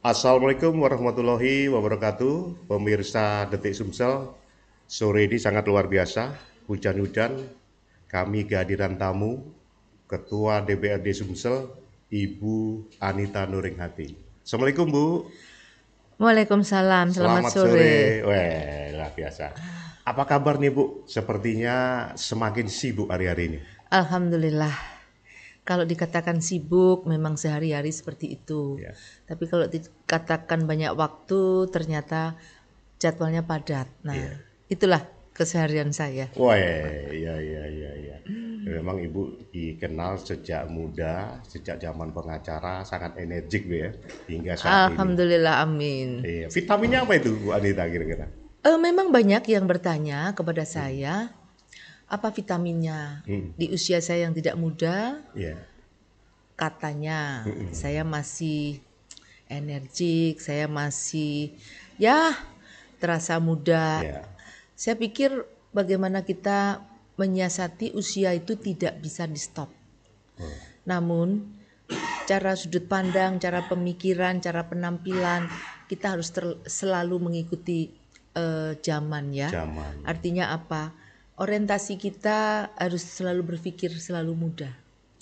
Assalamualaikum warahmatullahi wabarakatuh, pemirsa Detik Sumsel. Sore ini sangat luar biasa, hujan-hujan. Kami kehadiran tamu, Ketua DPRD Sumsel, Ibu Anita Nuringhati. Assalamualaikum Bu. Waalaikumsalam, selamat sore. Wah, luar biasa. Apa kabar nih Bu? Sepertinya semakin sibuk hari-hari ini. Alhamdulillah. Kalau dikatakan sibuk, memang sehari-hari seperti itu. Ya. Tapi kalau dikatakan banyak waktu, ternyata jadwalnya padat. Nah, itulah keseharian saya. Wah, iya. Memang Ibu dikenal sejak muda, sejak zaman pengacara, sangat energik Bu ya, hingga saat ini. Alhamdulillah, amin. Iya, vitaminnya apa itu Bu Anita kira-kira? Memang banyak yang bertanya kepada saya, apa vitaminnya? Di usia saya yang tidak muda, Iya. katanya saya masih energik, saya masih ya terasa muda. Iya. Saya pikir bagaimana kita menyiasati usia itu tidak bisa di stop. Namun cara sudut pandang, cara pemikiran, cara penampilan kita harus selalu mengikuti zaman ya. Zaman. Artinya apa? Orientasi kita harus selalu berpikir selalu muda.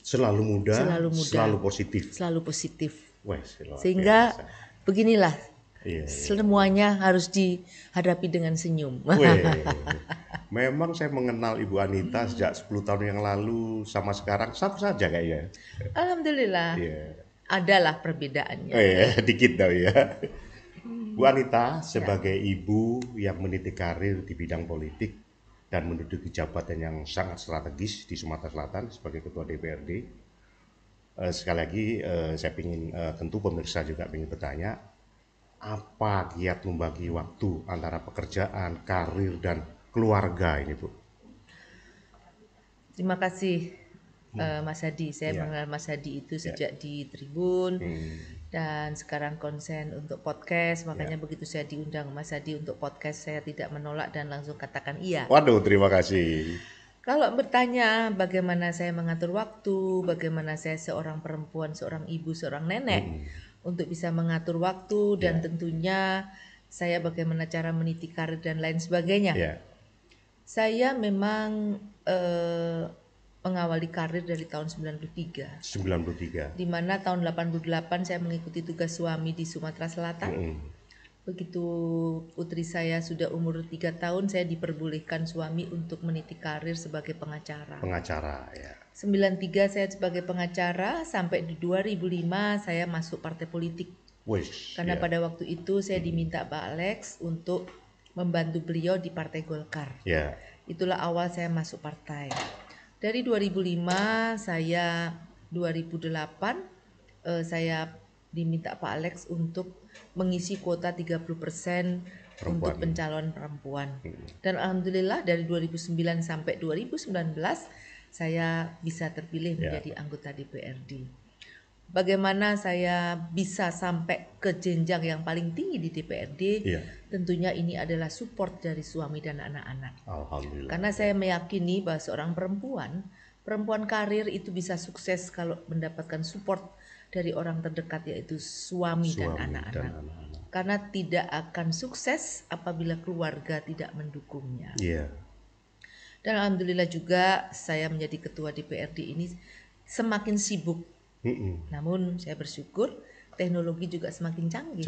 Selalu muda, Selalu muda. selalu positif. Selalu positif. Wah, Sehingga biasa. beginilah, Iya. semuanya harus dihadapi dengan senyum. Weh, memang saya mengenal Ibu Anita sejak 10 tahun yang lalu sama sekarang sama saja kayaknya. Alhamdulillah, Iya. adalah perbedaannya. Dikit tau ya. Bu Anita sebagai ibu yang meniti karir di bidang politik dan menduduki jabatan yang sangat strategis di Sumatera Selatan sebagai Ketua DPRD. Sekali lagi saya ingin, tentu pemirsa juga ingin bertanya, apa kiat membagi waktu antara pekerjaan, karir, dan keluarga ini Bu? Terima kasih Mas Hadi. Saya Ya. mengenal Mas Hadi itu sejak di Tribun dan sekarang konsen untuk podcast. Makanya begitu saya diundang Mas Hadi untuk podcast, saya tidak menolak dan langsung katakan iya. Waduh, terima kasih. Kalau bertanya bagaimana saya mengatur waktu, bagaimana saya seorang perempuan, seorang ibu, seorang nenek untuk bisa mengatur waktu dan tentunya saya bagaimana cara meniti karir dan lain sebagainya. Ya. Saya memang mengawali karir dari tahun 93. 93. Di mana tahun 88 saya mengikuti tugas suami di Sumatera Selatan. Begitu putri saya sudah umur 3 tahun, saya diperbolehkan suami untuk meniti karir sebagai pengacara. Pengacara, ya. 93 saya sebagai pengacara, sampai di 2005 saya masuk partai politik. Wish, Karena ya. pada waktu itu saya diminta Pak Alex untuk membantu beliau di Partai Golkar. Ya. Itulah awal saya masuk partai. Dari 2005 saya 2008 saya diminta Pak Alex untuk mengisi kuota 30% untuk pencalon perempuan. Dan alhamdulillah dari 2009 sampai 2019 saya bisa terpilih menjadi anggota DPRD. Bagaimana saya bisa sampai ke jenjang yang paling tinggi di DPRD? Tentunya ini adalah support dari suami dan anak-anak. Alhamdulillah. Karena saya meyakini bahwa seorang perempuan karir itu bisa sukses kalau mendapatkan support dari orang terdekat, yaitu suami dan anak-anak. Karena tidak akan sukses apabila keluarga tidak mendukungnya. Iya. Dan alhamdulillah juga saya menjadi ketua DPRD ini semakin sibuk. Namun saya bersyukur teknologi juga semakin canggih.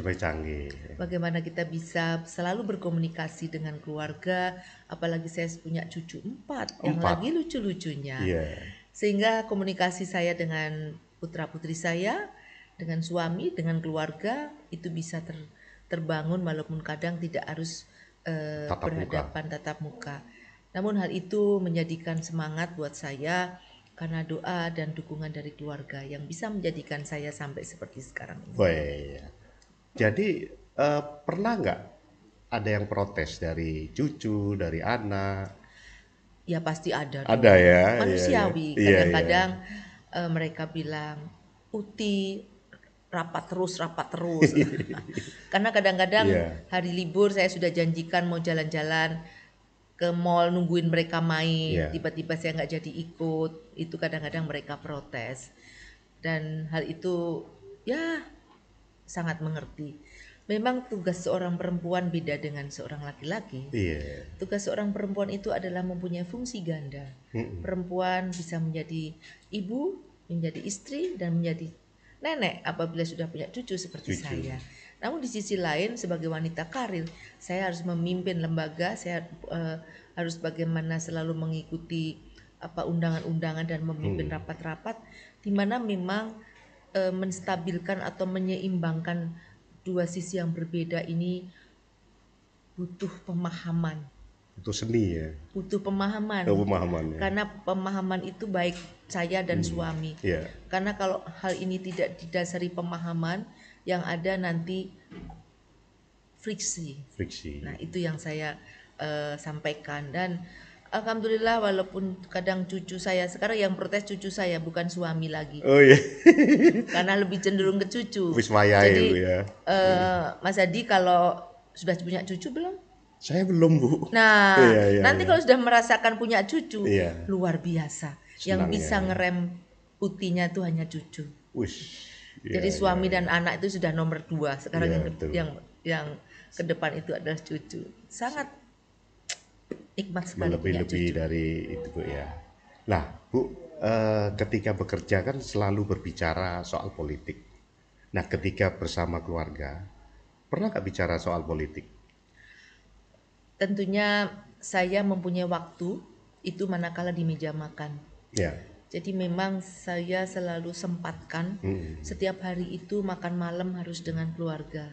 Bagaimana kita bisa selalu berkomunikasi dengan keluarga, apalagi saya punya cucu 4 yang lagi lucu-lucunya. Sehingga komunikasi saya dengan putra-putri saya, dengan suami, dengan keluarga itu bisa terbangun walaupun kadang tidak harus berhadapan tatap muka. Namun hal itu menjadikan semangat buat saya karena doa dan dukungan dari keluarga yang bisa menjadikan saya sampai seperti sekarang ini. Jadi pernah nggak ada yang protes dari cucu, dari anak? Ya pasti ada dong. Ada ya. Manusiawi. Kadang-kadang mereka bilang, Uti rapat terus. Karena kadang-kadang hari libur saya sudah janjikan mau jalan-jalan ke mall nungguin mereka main, tiba-tiba saya nggak jadi ikut. Itu kadang-kadang mereka protes. Dan hal itu ya sangat mengerti. Memang tugas seorang perempuan beda dengan seorang laki-laki. Tugas seorang perempuan itu adalah mempunyai fungsi ganda. Perempuan bisa menjadi ibu, menjadi istri, dan menjadi nenek apabila sudah punya cucu seperti saya. Namun di sisi lain sebagai wanita karir, saya harus memimpin lembaga, saya harus bagaimana selalu mengikuti undangan-undangan dan memimpin rapat-rapat, di mana memang menstabilkan atau menyeimbangkan dua sisi yang berbeda ini butuh pemahaman. Itu seni ya. Butuh pemahaman. Pemahaman ya. Karena pemahaman itu baik saya dan suami. Karena kalau hal ini tidak didasari pemahaman, yang ada nanti friksi. Nah, itu yang saya sampaikan. Dan alhamdulillah walaupun kadang cucu saya, sekarang yang protes cucu saya bukan suami lagi. Oh iya. Karena lebih cenderung ke cucu. Jadi Mas Adi kalau sudah punya cucu belum? Saya belum, Bu. Nah, nanti kalau sudah merasakan punya cucu, luar biasa. Yang bisa ngerem Utinya itu hanya cucu. Jadi suami dan anak itu sudah nomor 2. Sekarang yang ke depan itu adalah cucu. Sangat nikmat sekali punya cucu. Lebih dari itu, Bu ya. Nah, Bu, ketika bekerja kan selalu berbicara soal politik. Nah, ketika bersama keluarga, pernah nggak bicara soal politik? Tentunya saya mempunyai waktu itu manakala di meja makan. Jadi memang saya selalu sempatkan setiap hari itu makan malam harus dengan keluarga.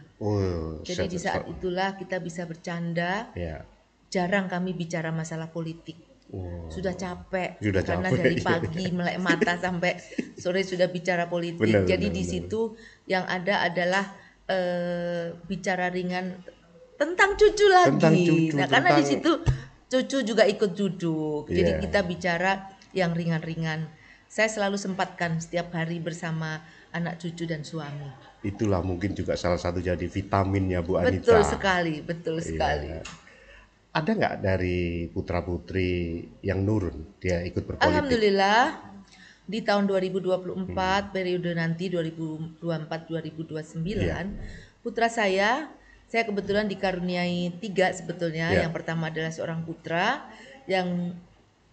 Jadi di saat itulah kita bisa bercanda. Jarang kami bicara masalah politik. Sudah capek karena dari pagi melek mata sampai sore sudah bicara politik. Jadi di situ yang ada adalah bicara ringan tentang cucu lagi. Karena di situ cucu juga ikut duduk. Jadi kita bicara yang ringan-ringan. Saya selalu sempatkan setiap hari bersama anak cucu dan suami. Itulah mungkin juga salah satu jadi vitaminnya Bu Anita. Betul sekali. Ada nggak dari putra-putri yang nurun dia ikut berpolitik? Alhamdulillah di tahun 2024 periode nanti 2024-2029 putra saya kebetulan dikaruniai 3 sebetulnya. Yang pertama adalah seorang putra yang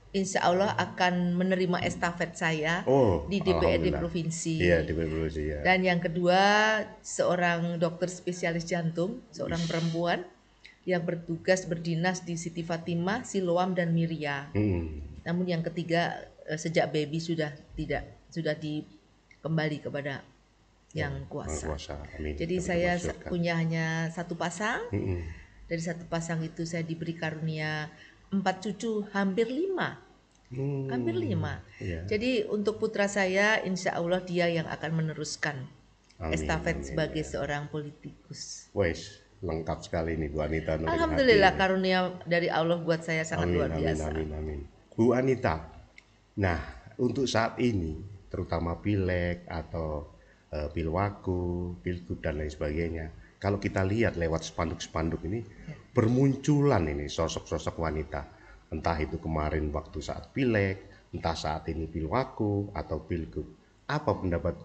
insya Allah akan menerima estafet saya di DPRD Provinsi. Dan yang kedua seorang dokter spesialis jantung, seorang perempuan yang bertugas berdinas di Siti Fatimah, Siloam dan Miria. Namun yang ketiga sejak baby sudah kembali kepada yang kuasa. Jadi saya punya hanya satu pasang. Dari satu pasang itu saya diberi karunia 4 cucu, hampir 5. Jadi untuk putra saya insya Allah dia yang akan meneruskan estafet sebagai seorang politikus. Lengkap sekali nih Bu Anita. Alhamdulillah karunia dari Allah buat saya sangat luar biasa. Amin. Bu Anita, nah untuk saat ini terutama pileg atau pilwaku, pilgub dan lain sebagainya, kalau kita lihat lewat spanduk-spanduk ini bermunculan ini sosok-sosok wanita, entah itu kemarin waktu saat pileg, entah saat ini pilwaku atau pilgub. Apa pendapat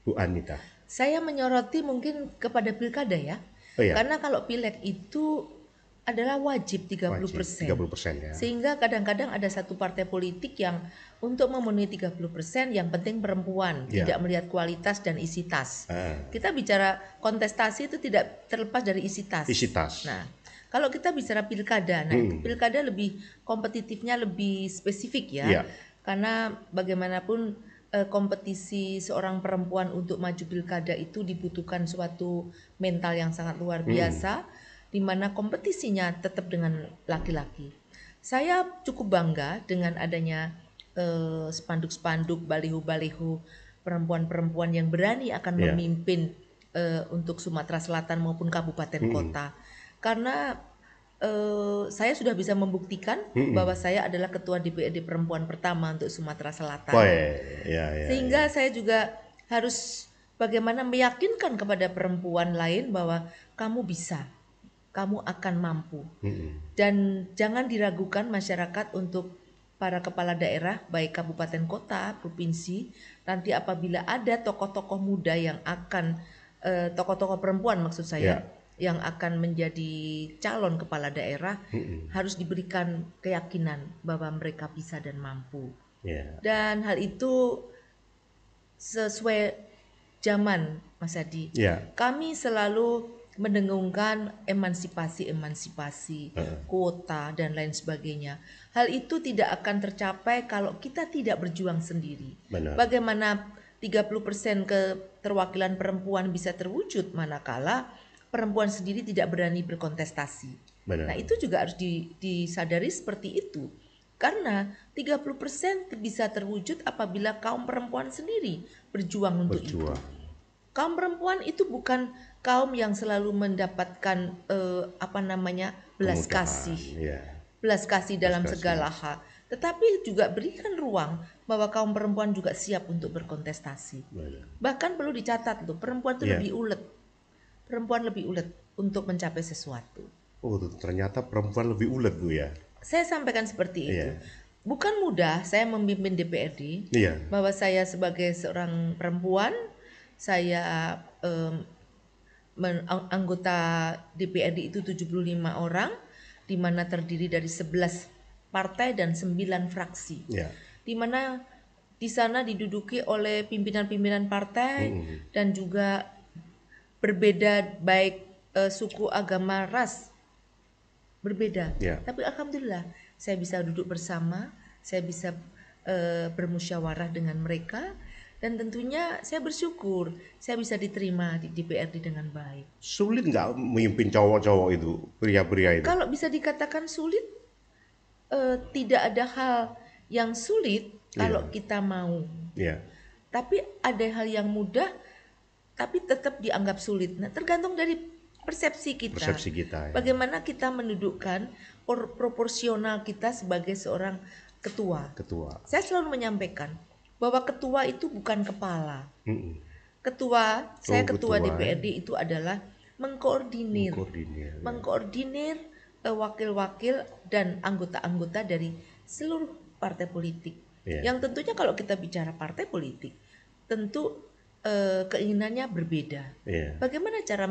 Bu Anita? Saya menyoroti mungkin kepada pilkada ya. Karena kalau pileg itu adalah wajib 30%. Sehingga kadang-kadang ada satu partai politik yang untuk memenuhi 30% yang penting perempuan, tidak melihat kualitas dan isi tas. Kita bicara kontestasi itu tidak terlepas dari isi tas. Nah, kalau kita bicara pilkada, pilkada lebih kompetitifnya lebih spesifik ya. Karena bagaimanapun kompetisi seorang perempuan untuk maju pilkada itu dibutuhkan suatu mental yang sangat luar biasa, di mana kompetisinya tetap dengan laki-laki. Saya cukup bangga dengan adanya spanduk-spanduk, baliho-baliho perempuan-perempuan yang berani akan memimpin untuk Sumatera Selatan maupun kabupaten kota. karena saya sudah bisa membuktikan bahwa saya adalah ketua DPRD perempuan pertama untuk Sumatera Selatan. Sehingga saya juga harus bagaimana meyakinkan kepada perempuan lain bahwa kamu bisa, kamu akan mampu. Dan jangan diragukan masyarakat untuk para kepala daerah baik kabupaten kota, provinsi, nanti apabila ada tokoh-tokoh muda yang akan tokoh-tokoh perempuan maksud saya yang akan menjadi calon kepala daerah harus diberikan keyakinan bahwa mereka bisa dan mampu. Dan hal itu sesuai zaman, Mas Adi. Kami selalu mendengungkan emansipasi, kuota dan lain sebagainya. Hal itu tidak akan tercapai kalau kita tidak berjuang sendiri. Bagaimana 30% keterwakilan perempuan bisa terwujud manakala perempuan sendiri tidak berani berkontestasi. Nah, itu juga harus disadari seperti itu. Karena 30% bisa terwujud apabila kaum perempuan sendiri berjuang untuk itu. Kaum perempuan itu bukan kaum yang selalu mendapatkan belas kasih dalam segala hal. Tetapi juga berikan ruang bahwa kaum perempuan juga siap untuk berkontestasi. Bahkan perlu dicatat loh, perempuan itu lebih ulet. Perempuan lebih ulet untuk mencapai sesuatu. Oh, ternyata perempuan lebih ulet Bu ya. Saya sampaikan seperti itu. Bukan mudah saya memimpin DPRD. Bahwa saya sebagai seorang perempuan, saya anggota DPRD itu 75 orang, di mana terdiri dari 11 partai dan 9 fraksi. Di mana di sana diduduki oleh pimpinan-pimpinan partai dan juga berbeda baik suku, agama, ras berbeda. Tapi alhamdulillah saya bisa duduk bersama, saya bisa bermusyawarah dengan mereka dan tentunya saya bersyukur saya bisa diterima di DPRD dengan baik. Sulit nggak memimpin cowok-cowok itu, pria-pria itu? Kalau bisa dikatakan sulit, tidak ada hal yang sulit kalau kita mau. Tapi ada hal yang mudah tapi tetap dianggap sulit. Nah, tergantung dari persepsi kita. Bagaimana kita mendudukkan proporsional kita sebagai seorang ketua. Saya selalu menyampaikan bahwa ketua itu bukan kepala. Saya ketua DPRD itu adalah mengkoordinir wakil-wakil dan anggota-anggota dari seluruh partai politik. Yang tentunya kalau kita bicara partai politik, tentu keinginannya berbeda. Bagaimana cara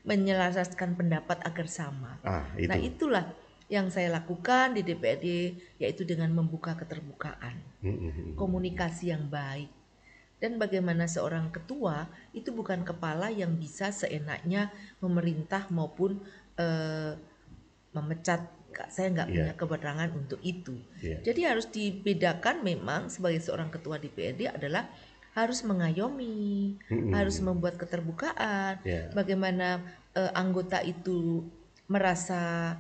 menyelaraskan pendapat agar sama? Nah, itulah yang saya lakukan di DPRD, yaitu dengan membuka keterbukaan, komunikasi yang baik. Dan bagaimana seorang ketua itu bukan kepala yang bisa seenaknya memerintah maupun memecat. Saya nggak punya kewenangan untuk itu. Jadi harus dibedakan memang sebagai seorang ketua DPRD adalah harus mengayomi, harus membuat keterbukaan, bagaimana anggota itu merasa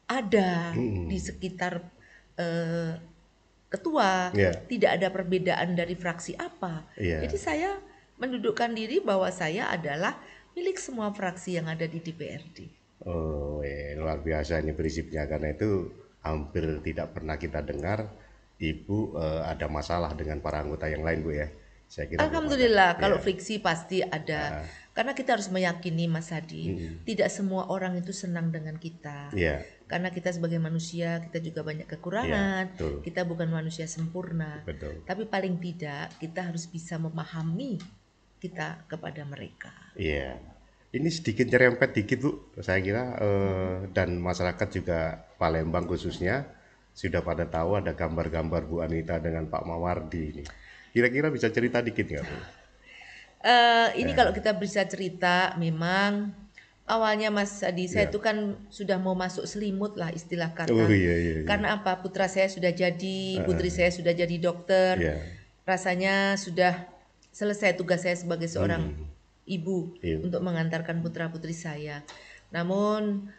ada di sekitar ketua, tidak ada perbedaan dari fraksi apa. Jadi saya mendudukkan diri bahwa saya adalah milik semua fraksi yang ada di DPRD. Oh, luar biasa ini prinsipnya, karena itu hampir tidak pernah kita dengar Ibu ada masalah dengan para anggota yang lain, Bu ya. Alhamdulillah, kalau friksi pasti ada. Karena kita harus meyakini, Mas Hadi, tidak semua orang itu senang dengan kita. Karena kita sebagai manusia, kita juga banyak kekurangan. Kita bukan manusia sempurna. Tapi paling tidak kita harus bisa memahami kita kepada mereka. Ini sedikit nyerempet dikit Bu, saya kira dan masyarakat juga Palembang khususnya sudah pada tahu ada gambar-gambar Bu Anita dengan Pak Mawardi ini. Kira-kira bisa cerita dikit nggak Bu? Ini kalau kita bisa cerita, memang awalnya Mas Adi, saya itu kan sudah mau masuk selimut lah istilah kata. Karena apa? Putra saya sudah jadi, putri saya sudah jadi dokter. Rasanya sudah selesai tugas saya sebagai seorang ibu untuk mengantarkan putra-putri saya. Namun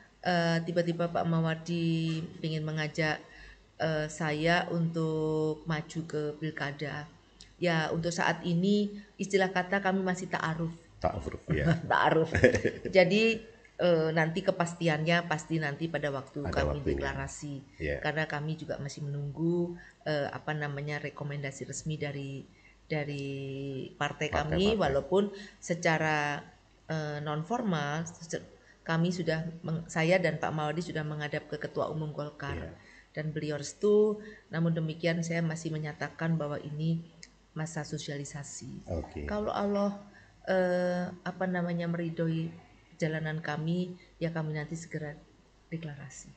tiba-tiba Pak Mawardi ingin mengajak saya untuk maju ke pilkada. Ya, untuk saat ini istilah kata kami masih ta'aruf. Ta'aruf, ya. Ta'aruf. Jadi nanti kepastiannya pasti nanti pada waktu kami deklarasi, karena kami juga masih menunggu rekomendasi resmi dari partai kami, walaupun secara non formal saya dan Pak Mawardi sudah menghadap ke Ketua Umum Golkar dan beliau restu. Namun demikian saya masih menyatakan bahwa ini masa sosialisasi. Kalau Allah meridhoi perjalanan kami, ya kami nanti segera deklarasi.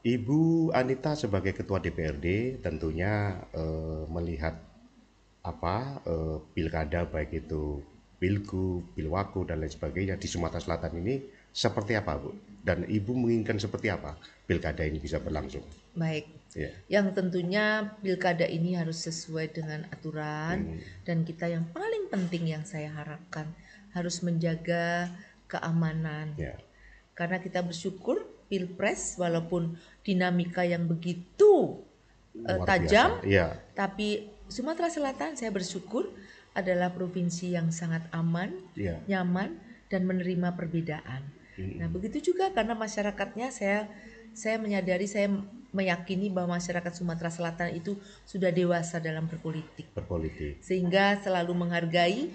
Ibu Anita sebagai Ketua DPRD tentunya melihat pilkada, baik itu Pilgub, Pilwaku dan lain sebagainya di Sumatera Selatan ini seperti apa, Bu? Dan Ibu menginginkan seperti apa pilkada ini bisa berlangsung? Baik. Yang tentunya pilkada ini harus sesuai dengan aturan, dan kita yang paling penting yang saya harapkan harus menjaga keamanan. Karena kita bersyukur Pilpres walaupun dinamika yang begitu tajam, tapi Sumatera Selatan saya bersyukur adalah provinsi yang sangat aman, nyaman, dan menerima perbedaan. Nah, begitu juga karena masyarakatnya saya menyadari, saya meyakini bahwa masyarakat Sumatera Selatan itu sudah dewasa dalam berpolitik. Sehingga selalu menghargai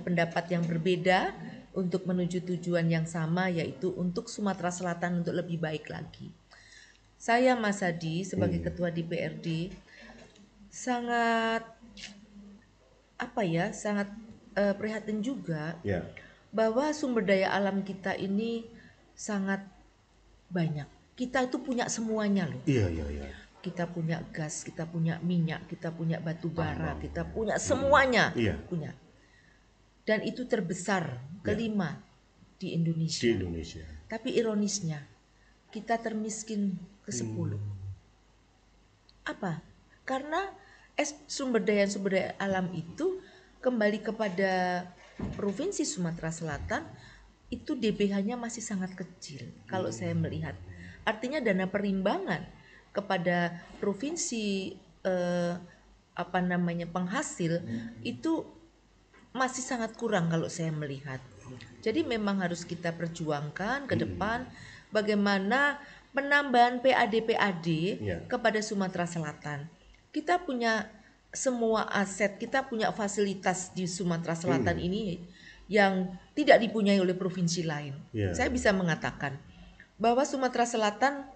pendapat yang berbeda untuk menuju tujuan yang sama, yaitu untuk Sumatera Selatan untuk lebih baik lagi. Saya Mas Hadi sebagai Ketua DPRD sangat prihatin juga bahwa sumber daya alam kita ini sangat banyak. Kita itu punya semuanya loh. Kita punya gas, kita punya minyak, kita punya batu bara, kita punya semuanya, punya. Dan itu terbesar kelima di Indonesia. Tapi ironisnya kita termiskin ke-10. Apa? Karena sumber daya alam itu kembali kepada Provinsi Sumatera Selatan, itu DBH-nya masih sangat kecil kalau saya melihat. Artinya dana perimbangan kepada provinsi penghasil itu masih sangat kurang kalau saya melihat. Jadi memang harus kita perjuangkan ke depan bagaimana penambahan PAD kepada Sumatera Selatan. Kita punya semua aset, kita punya fasilitas di Sumatera Selatan ini yang tidak dipunyai oleh provinsi lain. Saya bisa mengatakan bahwa Sumatera Selatan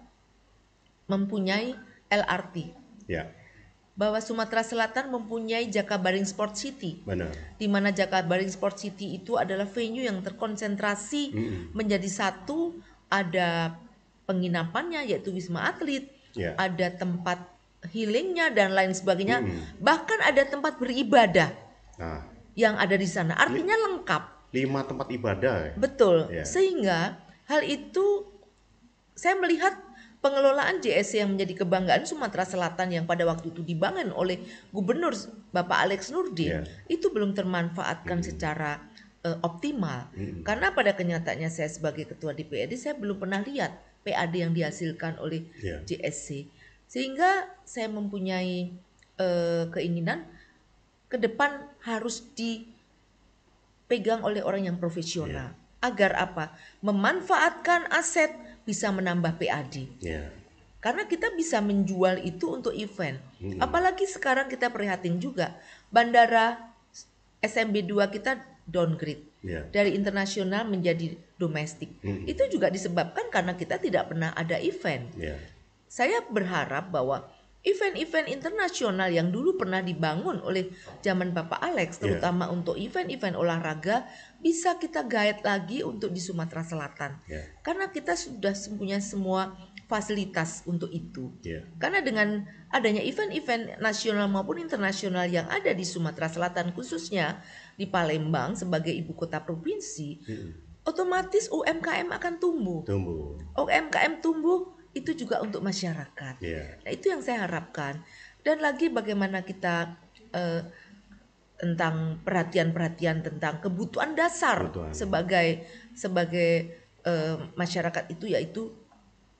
mempunyai LRT. Bahwa Sumatera Selatan mempunyai Jakabaring Sport City. Di mana Jakabaring Sport City itu adalah venue yang terkonsentrasi menjadi satu, ada penginapannya yaitu Wisma Atlet, ada tempat healingnya dan lain sebagainya, bahkan ada tempat beribadah yang ada di sana. Artinya lengkap. 5 tempat ibadah. Betul. Sehingga hal itu saya melihat pengelolaan JSC yang menjadi kebanggaan Sumatera Selatan yang pada waktu itu dibangun oleh Gubernur Bapak Alex Nurdin itu belum termanfaatkan secara optimal. Karena pada kenyataannya saya sebagai Ketua DPRD saya belum pernah lihat PAD yang dihasilkan oleh JSC. Sehingga saya mempunyai keinginan ke depan harus dipegang oleh orang yang profesional. Agar apa? Memanfaatkan aset bisa menambah PAD. Karena kita bisa menjual itu untuk event. Apalagi sekarang kita prihatin juga bandara SMB 2 kita downgrade dari internasional menjadi domestik. Itu juga disebabkan karena kita tidak pernah ada event. Saya berharap bahwa event-event internasional yang dulu pernah dibangun oleh zaman Bapak Alex, terutama untuk event-event olahraga, bisa kita guide lagi untuk di Sumatera Selatan. Karena kita sudah punya semua fasilitas untuk itu. Karena dengan adanya event-event nasional maupun internasional yang ada di Sumatera Selatan, khususnya di Palembang sebagai ibu kota provinsi, otomatis UMKM akan tumbuh. UMKM tumbuh itu juga untuk masyarakat. Nah, itu yang saya harapkan. Dan lagi bagaimana kita tentang perhatian tentang kebutuhan dasar sebagai masyarakat itu, yaitu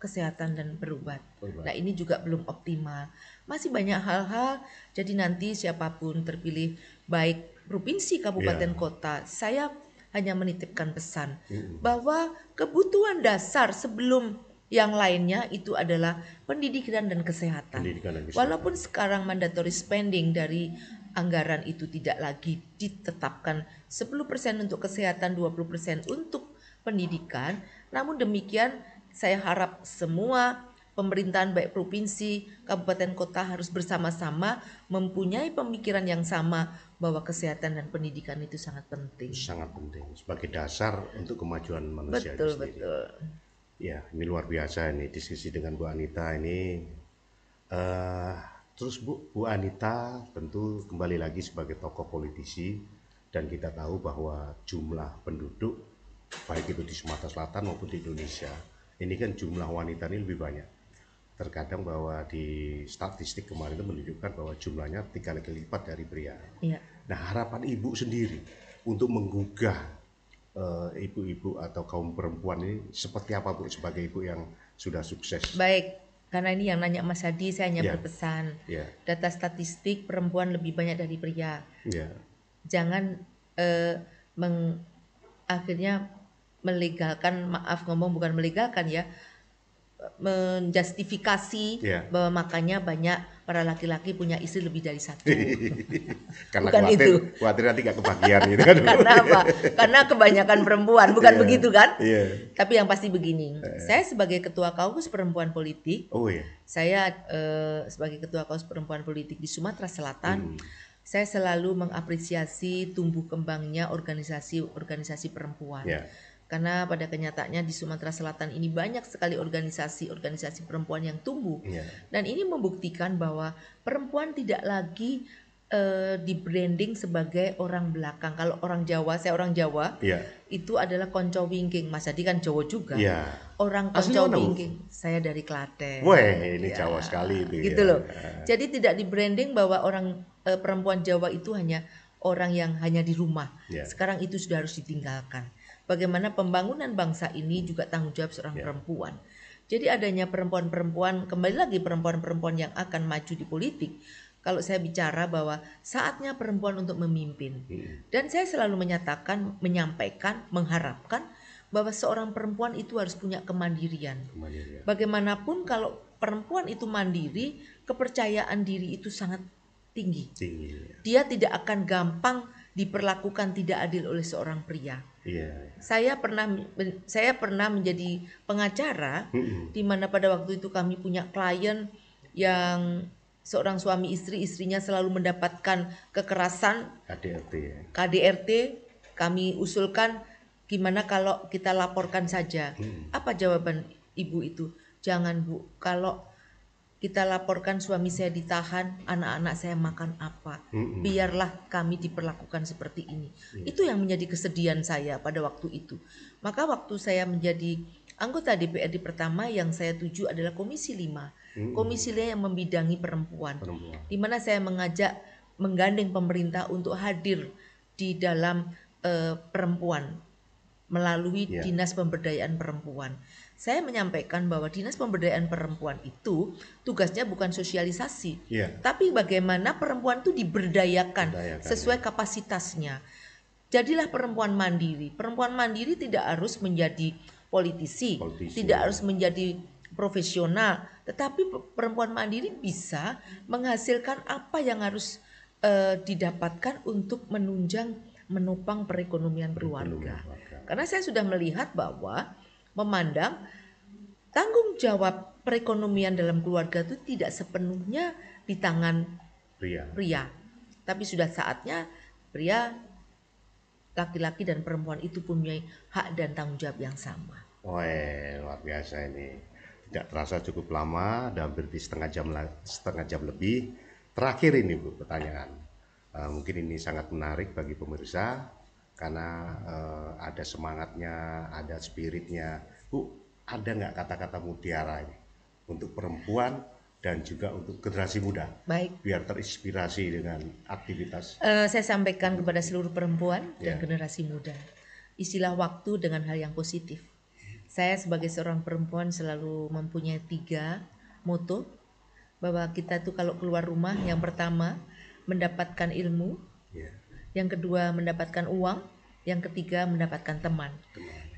kesehatan dan berobat. Nah, ini juga belum optimal. Masih banyak hal-hal. Jadi nanti siapapun terpilih, baik provinsi, kabupaten, kota, saya hanya menitipkan pesan bahwa kebutuhan dasar sebelum yang lainnya itu adalah pendidikan dan kesehatan. Walaupun sekarang mandatory spending dari anggaran itu tidak lagi ditetapkan 10% untuk kesehatan, 20% untuk pendidikan, namun demikian saya harap semua pemerintahan baik provinsi, kabupaten, kota harus bersama-sama mempunyai pemikiran yang sama bahwa kesehatan dan pendidikan itu sangat penting. Sangat penting sebagai dasar untuk kemajuan manusia. Betul, betul. Ya, ini luar biasa ini diskusi dengan Bu Anita ini. Terus Bu Anita tentu kembali lagi sebagai tokoh politisi, dan kita tahu bahwa jumlah penduduk baik itu di Sumatera Selatan maupun di Indonesia ini kan jumlah wanita ini lebih banyak. Terkadang bahwa di statistik kemarin itu menunjukkan bahwa jumlahnya 3 kali lipat dari pria. Ya. Nah, harapan Ibu sendiri untuk menggugah ibu-ibu atau kaum perempuan ini seperti apa Bu, sebagai ibu yang sudah sukses? Baik, karena ini yang nanya Mas Hadi, saya hanya berpesan. Data statistik perempuan lebih banyak dari pria. Jangan akhirnya melegalkan, maaf ngomong bukan melegalkan ya, menjustifikasi bahwa makanya banyak para laki-laki punya istri lebih dari satu. Karena bukan khawatir nanti gak kebagian gitu kan. Karena apa? Karena kebanyakan perempuan, bukan begitu kan? Tapi yang pasti begini, saya sebagai ketua kaukus perempuan politik, saya sebagai ketua kaukus perempuan politik di Sumatera Selatan, saya selalu mengapresiasi tumbuh kembangnya organisasi perempuan. Karena pada kenyataannya di Sumatera Selatan ini banyak sekali organisasi perempuan yang tumbuh. Dan ini membuktikan bahwa perempuan tidak lagi di branding sebagai orang belakang. Kalau orang Jawa, saya orang Jawa, itu adalah konco wingking. Mas Hadi kan Jawa juga. Orang konco wingking. Saya dari Klaten. Wah, ini Jawa sekali itu. Gitu loh. Jadi tidak di branding bahwa orang perempuan Jawa itu hanya orang yang hanya di rumah. Sekarang itu sudah harus ditinggalkan. Bagaimana pembangunan bangsa ini juga tanggung jawab seorang perempuan. Jadi adanya perempuan-perempuan, kembali lagi perempuan-perempuan yang akan maju di politik. Kalau saya bicara bahwa saatnya perempuan untuk memimpin. Dan saya selalu menyampaikan, mengharapkan bahwa seorang perempuan itu harus punya kemandirian. Bagaimanapun kalau perempuan itu mandiri, kepercayaan diri itu sangat tinggi. Dia tidak akan gampang diperlakukan tidak adil oleh seorang pria. Saya pernah menjadi pengacara di mana pada waktu itu kami punya klien yang seorang suami istri, istrinya selalu mendapatkan kekerasan KDRT. Kami usulkan gimana kalau kita laporkan saja. Apa jawaban ibu itu? Jangan Bu, kalau kita laporkan suami saya ditahan, anak-anak saya makan apa? Biarlah kami diperlakukan seperti ini. Itu yang menjadi kesedihan saya pada waktu itu. Maka waktu saya menjadi anggota DPRD pertama yang saya tuju adalah Komisi 5. Komisi 5 yang membidangi perempuan. Di mana saya menggandeng pemerintah untuk hadir di dalam perempuan melalui Dinas Pemberdayaan Perempuan. Saya menyampaikan bahwa Dinas Pemberdayaan Perempuan itu tugasnya bukan sosialisasi, tapi bagaimana perempuan itu diberdayakan sesuai kapasitasnya. Jadilah perempuan mandiri. Perempuan mandiri tidak harus menjadi politisi. Tidak harus menjadi profesional, tetapi perempuan mandiri bisa menghasilkan apa yang harus didapatkan untuk menopang perekonomian keluarga. Karena saya sudah melihat bahwa memandang tanggung jawab perekonomian dalam keluarga itu tidak sepenuhnya di tangan pria. Tapi sudah saatnya pria, laki-laki dan perempuan itu punya hak dan tanggung jawab yang sama. Wah, luar biasa ini. Tidak terasa cukup lama, dan hampir setengah jam lebih. Terakhir ini Bu, pertanyaan. Mungkin ini sangat menarik bagi pemirsa karena ada semangatnya, ada spiritnya. Bu, ada nggak kata-kata mutiara ini untuk perempuan dan juga untuk generasi muda? Baik. Biar terinspirasi dengan aktivitas. Saya sampaikan kepada seluruh perempuan dan generasi muda. Istilah waktu dengan hal yang positif. Saya sebagai seorang perempuan selalu mempunyai 3 moto. Bahwa kita tuh kalau keluar rumah, yang pertama mendapatkan ilmu. Yang kedua mendapatkan uang. yang ketiga mendapatkan teman.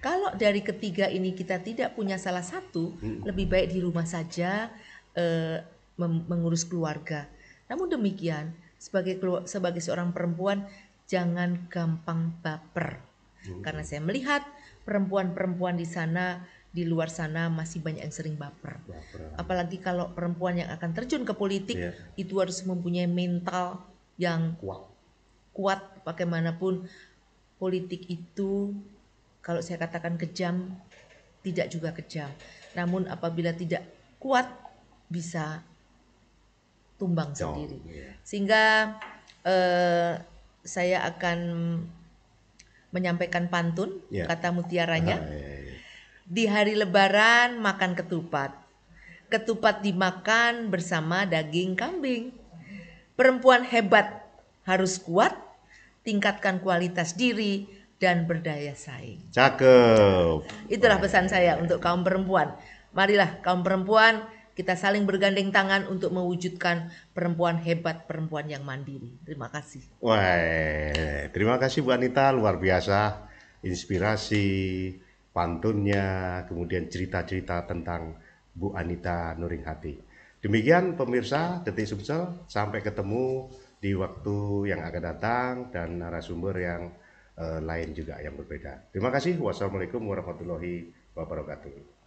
Kalau dari ketiga ini kita tidak punya salah satu, lebih baik di rumah saja mengurus keluarga. Namun demikian, sebagai seorang perempuan jangan gampang baper. Karena saya melihat perempuan-perempuan di luar sana masih banyak yang sering baper. Apalagi kalau perempuan yang akan terjun ke politik, itu harus mempunyai mental yang kuat. Bagaimanapun politik itu, kalau saya katakan kejam, tidak juga kejam. Namun apabila tidak kuat, bisa tumbang sendiri. Sehingga saya akan menyampaikan pantun, kata mutiaranya. Di hari Lebaran makan ketupat. Ketupat dimakan bersama daging kambing. Perempuan hebat harus kuat, tingkatkan kualitas diri dan berdaya saing. Cakep. Itulah pesan saya untuk kaum perempuan. Marilah kaum perempuan, kita saling bergandeng tangan untuk mewujudkan perempuan hebat, perempuan yang mandiri. Terima kasih. Wah, terima kasih Bu Anita, luar biasa. Inspirasi, pantunnya, kemudian cerita-cerita tentang Bu Anita Nuringhati. Demikian pemirsa Detik Sumsel, sampai ketemu di waktu yang akan datang dan narasumber yang lain juga yang berbeda. Terima kasih. Wassalamualaikum warahmatullahi wabarakatuh.